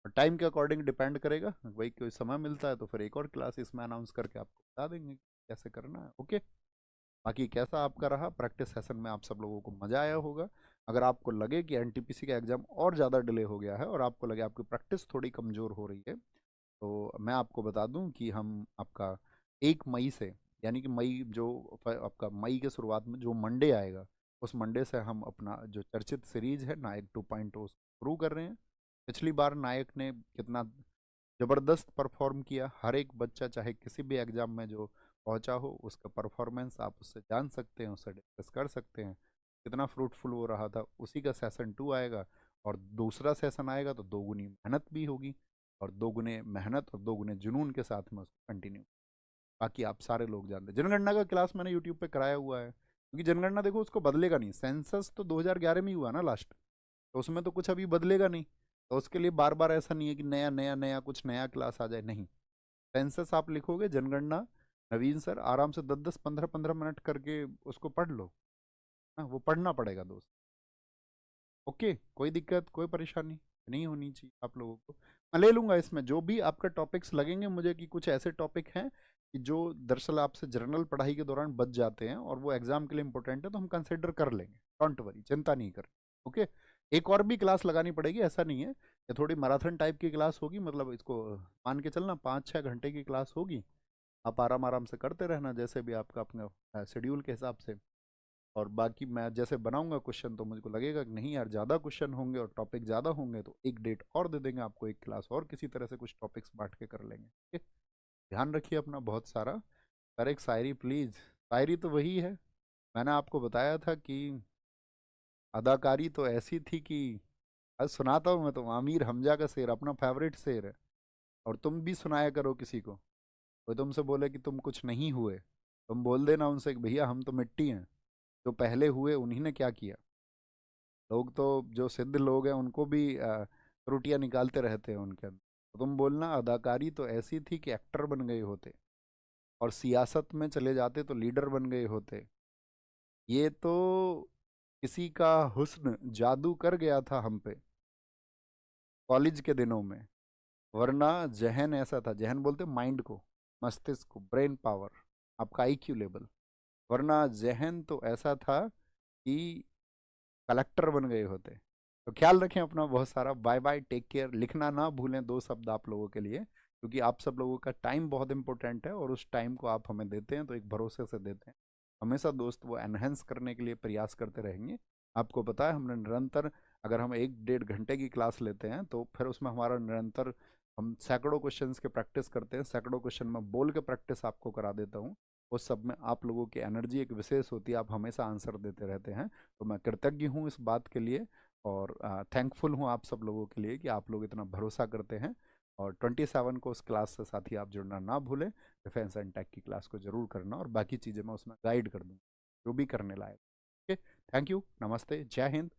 Time के according depend करेगा, वही कोई समय मिलता है तो फिर एक और क्लास इसमें अनाउंस करके आपको बता देंगे कैसे करना है। ओके। बाकी कैसा आपका रहा प्रैक्टिस सेशन में, आप सब लोगों को मज़ा आया होगा। अगर आपको लगे कि एनटीपीसी का एग्ज़ाम और ज़्यादा डिले हो गया है और आपको लगे आपकी प्रैक्टिस थोड़ी कमज़ोर हो रही है, तो मैं आपको बता दूं कि हम आपका 1 मई से, यानी कि मई जो आपका मई के शुरुआत में जो मंडे आएगा, उस मंडे से हम अपना जो चर्चित सीरीज है नायक 2.0 शुरू कर रहे हैं। पिछली बार नायक ने कितना ज़बरदस्त परफॉर्म किया, हर एक बच्चा चाहे किसी भी एग्ज़ाम में जो पहुंचा हो उसका परफॉर्मेंस आप उससे जान सकते हैं, उससे डिस्कस कर सकते हैं कितना फ्रूटफुल वो रहा था। उसी का सेशन 2 आएगा और दूसरा सेशन आएगा तो दोगुनी मेहनत भी होगी, और दोगुने मेहनत और दोगुने जुनून के साथ में उसको कंटिन्यू। बाकी आप सारे लोग जानते हैं जनगणना का क्लास मैंने यूट्यूब पे कराया हुआ है, क्योंकि जनगणना देखो उसको बदलेगा नहीं, सेंसस तो 2011 में ही हुआ ना लास्ट, तो उसमें तो कुछ अभी बदलेगा नहीं। तो उसके लिए बार बार ऐसा नहीं है कि नया नया नया कुछ नया क्लास आ जाए, नहीं। सेंसस आप लिखोगे, जनगणना नवीन सर आराम से 10 10 15 15 मिनट करके उसको पढ़ लो। हाँ, वो पढ़ना पड़ेगा दोस्त। ओके, कोई दिक्कत कोई परेशानी नहीं होनी चाहिए आप लोगों को। मैं ले लूंगा इसमें जो भी आपका टॉपिक्स लगेंगे मुझे, कि कुछ ऐसे टॉपिक हैं कि जो दरअसल आपसे जनरल पढ़ाई के दौरान बच जाते हैं और वो एग्जाम के लिए इंपॉर्टेंट है, तो हम कंसिडर कर लेंगे, डोंट वरी, चिंता नहीं कर। ओके। एक और भी क्लास लगानी पड़ेगी, ऐसा नहीं है, ये थोड़ी मैराथन टाइप की क्लास होगी, मतलब इसको मान के चलना 5 6 घंटे की क्लास होगी। आप आराम आराम से करते रहना जैसे भी आपका अपने शेड्यूल के हिसाब से। और बाकी मैं जैसे बनाऊंगा क्वेश्चन तो मुझको लगेगा कि नहीं यार ज़्यादा क्वेश्चन होंगे और टॉपिक ज़्यादा होंगे तो एक डेट और दे देंगे आपको, एक क्लास और किसी तरह से कुछ टॉपिक्स बांट के कर लेंगे। ठीक है? ध्यान रखिए अपना बहुत सारा। सर एक शायरी प्लीज़। शायरी तो वही है, मैंने आपको बताया था कि अदाकारी तो ऐसी थी कि, आज सुनाता हूँ मैं तो, आमिर हमजा का शेर अपना फेवरेट शेर है, और तुम भी सुनाया करो किसी को। कोई तुमसे बोले कि तुम कुछ नहीं हुए, तुम बोल देना उनसे कि भैया हम तो मिट्टी हैं, जो पहले हुए उन्हीं ने क्या किया। लोग तो जो सिद्ध लोग हैं उनको भी त्रुटियां निकालते रहते हैं उनके अंदर। तो तुम बोलना अदाकारी तो ऐसी थी कि एक्टर बन गए होते, और सियासत में चले जाते तो लीडर बन गए होते। ये तो किसी का हुस्न जादू कर गया था हम पे कॉलेज के दिनों में, वरना जहन ऐसा था, जहन बोलते माइंड को, मस्तिष्क को, ब्रेन पावर, आपका आईक्यू लेवल, वरना जहन तो ऐसा था कि कलेक्टर बन गए होते। तो ख्याल रखें अपना बहुत सारा। Bye bye, take care. लिखना ना भूलें 2 शब्द आप लोगों के लिए, क्योंकि आप सब लोगों का टाइम बहुत इंपॉर्टेंट है और उस टाइम को आप हमें देते हैं तो एक भरोसे से देते हैं। हमेशा दोस्त वो एनहेंस करने के लिए प्रयास करते रहेंगे। आपको पता है हमने निरंतर, अगर हम 1 1.5 घंटे की क्लास लेते हैं तो फिर उसमें हमारा निरंतर, हम सैकड़ों क्वेश्चंस के प्रैक्टिस करते हैं, सैकड़ों क्वेश्चन में बोल के प्रैक्टिस आपको करा देता हूँ। उस सब में आप लोगों की एनर्जी एक विशेष होती है, आप हमेशा आंसर देते रहते हैं। तो मैं कृतज्ञ हूँ इस बात के लिए, और थैंकफुल हूँ आप सब लोगों के लिए कि आप लोग इतना भरोसा करते हैं। और 27 को उस क्लास से साथ ही आप जुड़ना ना भूलें। डिफेंस एंड टेक की क्लास को जरूर करना, और बाकी चीज़ें मैं उसमें गाइड कर दूँ जो भी करने लायक। ओके। थैंक यू, नमस्ते, जय हिंद।